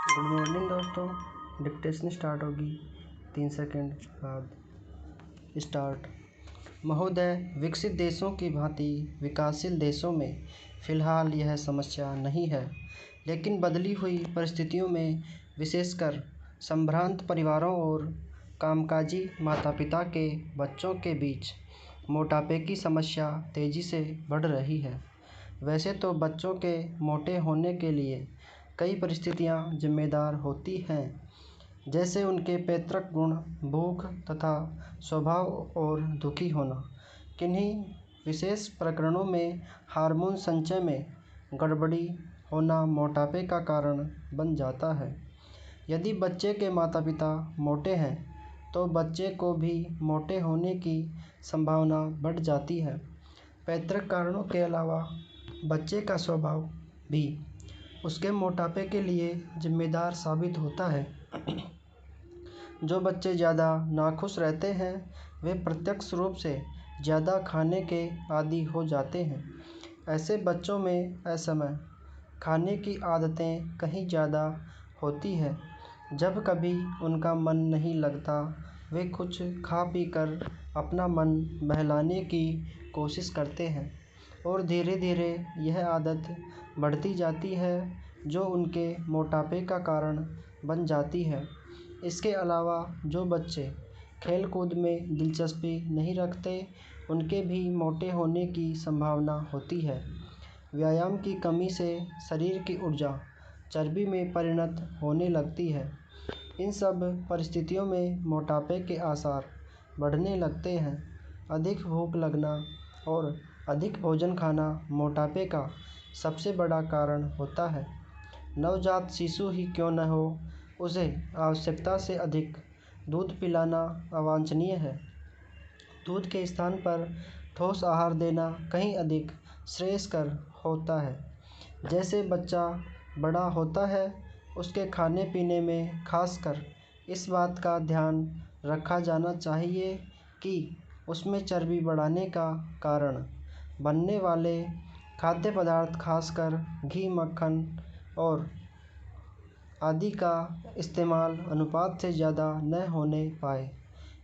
Good morning दोस्तों। Dictation start होगी 3 second बाद। स्टार्ट। महोदय, विकसित देशों की भांति विकासशील देशों में फ़िलहाल यह समस्या नहीं है, लेकिन बदली हुई परिस्थितियों में विशेषकर संभ्रांत परिवारों और कामकाजी माता-पिता के बच्चों के बीच मोटापे की समस्या तेज़ी से बढ़ रही है। वैसे तो बच्चों के मोटे होने के लिए कई परिस्थितियां जिम्मेदार होती हैं, जैसे उनके पैतृक गुण, भूख तथा स्वभाव और दुखी होना। किन्हीं विशेष प्रकरणों में हार्मोन संचय में गड़बड़ी होना मोटापे का कारण बन जाता है। यदि बच्चे के माता-पिता मोटे हैं, तो बच्चे को भी मोटे होने की संभावना बढ़ जाती है। पैतृक कारणों के अलावा बच्चे का स्वभाव भी उसके मोटापे के लिए जिम्मेदार साबित होता है। जो बच्चे ज़्यादा नाखुश रहते हैं, वे प्रत्यक्ष रूप से ज़्यादा खाने के आदी हो जाते हैं। ऐसे बच्चों में असमय खाने की आदतें कहीं ज़्यादा होती है। जब कभी उनका मन नहीं लगता, वे कुछ खा पी कर अपना मन बहलाने की कोशिश करते हैं और धीरे धीरे यह आदत बढ़ती जाती है, जो उनके मोटापे का कारण बन जाती है। इसके अलावा जो बच्चे खेल कूद में दिलचस्पी नहीं रखते, उनके भी मोटे होने की संभावना होती है। व्यायाम की कमी से शरीर की ऊर्जा चर्बी में परिणत होने लगती है। इन सब परिस्थितियों में मोटापे के आसार बढ़ने लगते हैं। अधिक भूख लगना और अधिक भोजन खाना मोटापे का सबसे बड़ा कारण होता है। नवजात शिशु ही क्यों न हो, उसे आवश्यकता से अधिक दूध पिलाना अवांछनीय है। दूध के स्थान पर ठोस आहार देना कहीं अधिक श्रेयस्कर होता है। जैसे बच्चा बड़ा होता है, उसके खाने पीने में खासकर इस बात का ध्यान रखा जाना चाहिए कि उसमें चर्बी बढ़ाने का कारण बनने वाले खाद्य पदार्थ, खासकर घी, मक्खन और आदि का इस्तेमाल अनुपात से ज़्यादा न होने पाए।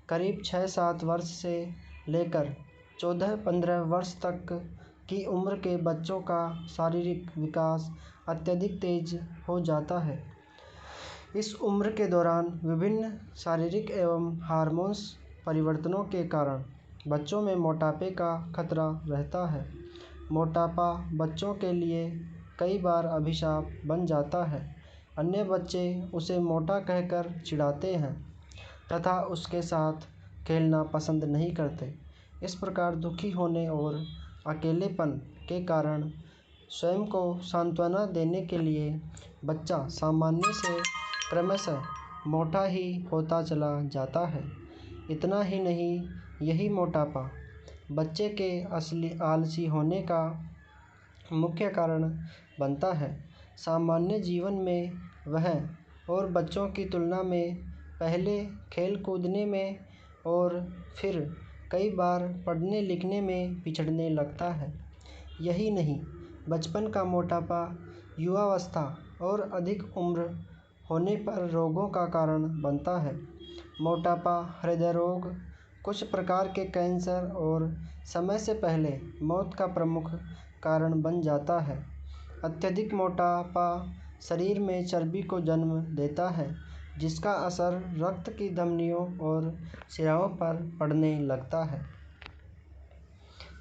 करीब 6-7 वर्ष से लेकर 14-15 वर्ष तक की उम्र के बच्चों का शारीरिक विकास अत्यधिक तेज हो जाता है। इस उम्र के दौरान विभिन्न शारीरिक एवं हार्मोन्स परिवर्तनों के कारण बच्चों में मोटापे का खतरा रहता है। मोटापा बच्चों के लिए कई बार अभिशाप बन जाता है। अन्य बच्चे उसे मोटा कहकर चिढ़ाते हैं तथा उसके साथ खेलना पसंद नहीं करते। इस प्रकार दुखी होने और अकेलेपन के कारण स्वयं को सांत्वना देने के लिए बच्चा सामान्य से क्रमशः मोटा ही होता चला जाता है। इतना ही नहीं, यही मोटापा बच्चे के असली आलसी होने का मुख्य कारण बनता है। सामान्य जीवन में वह और बच्चों की तुलना में पहले खेल कूदने में और फिर कई बार पढ़ने लिखने में पिछड़ने लगता है। यही नहीं, बचपन का मोटापा युवावस्था और अधिक उम्र होने पर रोगों का कारण बनता है। मोटापा हृदय रोग, कुछ प्रकार के कैंसर और समय से पहले मौत का प्रमुख कारण बन जाता है। अत्यधिक मोटापा शरीर में चर्बी को जन्म देता है, जिसका असर रक्त की धमनियों और शिराओं पर पड़ने लगता है।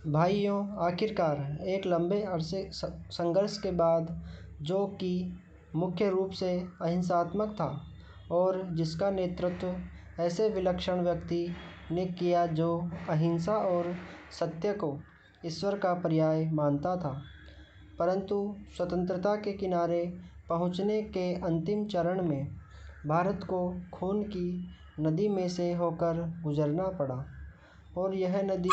भाइयों, आखिरकार एक लंबे अरसे संघर्ष के बाद, जो कि मुख्य रूप से अहिंसात्मक था और जिसका नेतृत्व ऐसे विलक्षण व्यक्ति ने किया जो अहिंसा और सत्य को ईश्वर का पर्याय मानता था, परंतु स्वतंत्रता के किनारे पहुंचने के अंतिम चरण में भारत को खून की नदी में से होकर गुजरना पड़ा। और यह नदी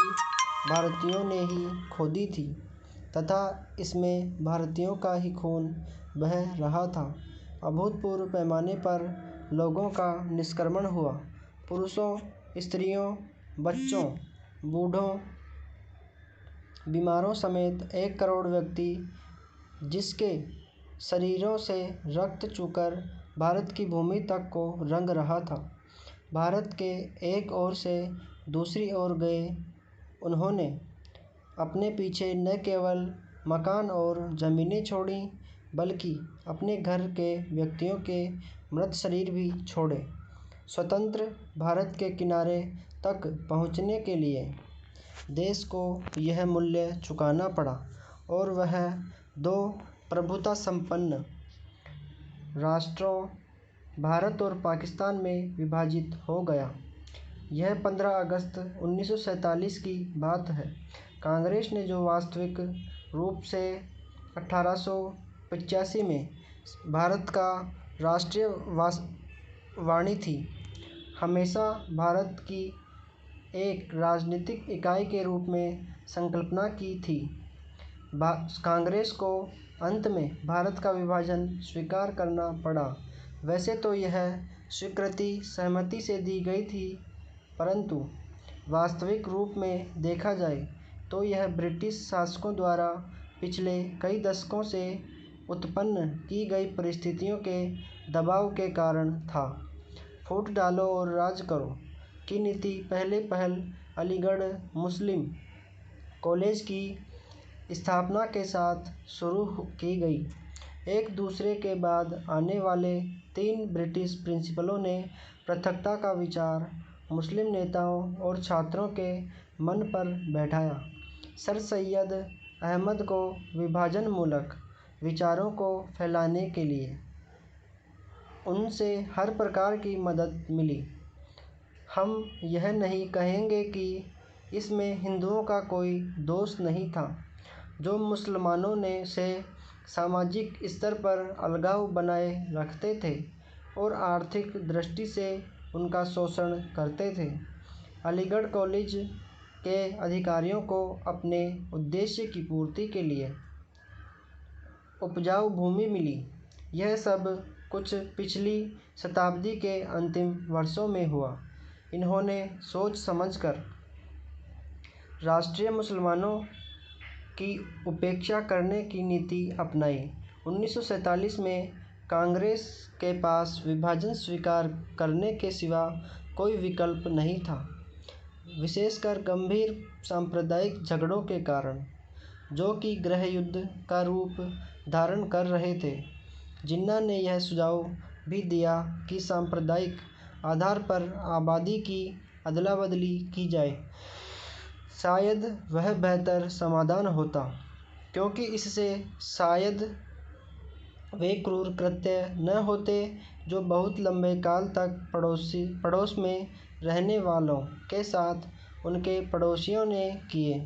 भारतीयों ने ही खोदी थी तथा इसमें भारतीयों का ही खून बह रहा था। अभूतपूर्व पैमाने पर लोगों का निष्क्रमण हुआ। पुरुषों, स्त्रियों, बच्चों, बूढ़ों, बीमारों समेत 1 करोड़ व्यक्ति, जिसके शरीरों से रक्त चूकर भारत की भूमि तक को रंग रहा था। भारत के एक ओर से दूसरी ओर गए उन्होंने अपने पीछे न केवल मकान और ज़मीनें छोड़ी, बल्कि अपने घर के व्यक्तियों के मृत शरीर भी छोड़े। स्वतंत्र भारत के किनारे तक पहुंचने के लिए देश को यह मूल्य चुकाना पड़ा और वह दो प्रभुता संपन्न राष्ट्रों भारत और पाकिस्तान में विभाजित हो गया। यह 15 अगस्त 1947 की बात है। कांग्रेस ने जो वास्तविक रूप से 1885 में भारत का राष्ट्रीय वाणी थी, हमेशा भारत की एक राजनीतिक इकाई के रूप में संकल्पना की थी। कांग्रेस को अंत में भारत का विभाजन स्वीकार करना पड़ा। वैसे तो यह स्वीकृति सहमति से दी गई थी, परंतु वास्तविक रूप में देखा जाए तो यह ब्रिटिश शासकों द्वारा पिछले कई दशकों से उत्पन्न की गई परिस्थितियों के दबाव के कारण था। फूट डालो और राज करो की नीति पहले पहल अलीगढ़ मुस्लिम कॉलेज की स्थापना के साथ शुरू की गई। एक दूसरे के बाद आने वाले 3 ब्रिटिश प्रिंसिपलों ने पृथकता का विचार मुस्लिम नेताओं और छात्रों के मन पर बैठाया। सर सैयद अहमद को विभाजन मूलक विचारों को फैलाने के लिए उनसे हर प्रकार की मदद मिली। हम यह नहीं कहेंगे कि इसमें हिंदुओं का कोई दोष नहीं था, जो मुसलमानों से सामाजिक स्तर पर अलगाव बनाए रखते थे और आर्थिक दृष्टि से उनका शोषण करते थे। अलीगढ़ कॉलेज के अधिकारियों को अपने उद्देश्य की पूर्ति के लिए उपजाऊ भूमि मिली। यह सब कुछ पिछली शताब्दी के अंतिम वर्षों में हुआ। इन्होंने सोच समझकर राष्ट्रीय मुसलमानों की उपेक्षा करने की नीति अपनाई। 1947 में कांग्रेस के पास विभाजन स्वीकार करने के सिवा कोई विकल्प नहीं था, विशेषकर गंभीर सांप्रदायिक झगड़ों के कारण, जो कि गृह युद्ध का रूप धारण कर रहे थे। जिन्ना ने यह सुझाव भी दिया कि सांप्रदायिक आधार पर आबादी की अदला बदली की जाए। शायद वह बेहतर समाधान होता, क्योंकि इससे शायद वे क्रूर कृत्य न होते जो बहुत लंबे काल तक पड़ोस में रहने वालों के साथ उनके पड़ोसियों ने किए।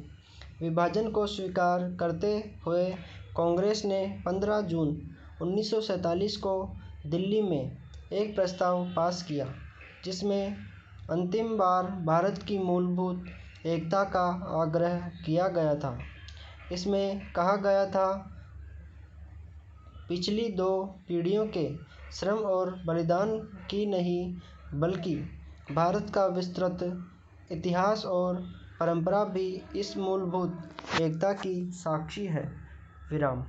विभाजन को स्वीकार करते हुए कांग्रेस ने 15 जून 1947 को दिल्ली में एक प्रस्ताव पास किया, जिसमें अंतिम बार भारत की मूलभूत एकता का आग्रह किया गया था। इसमें कहा गया था, पिछली 2 पीढ़ियों के श्रम और बलिदान की नहीं, बल्कि भारत का विस्तृत इतिहास और परंपरा भी इस मूलभूत एकता की साक्षी है। विराम।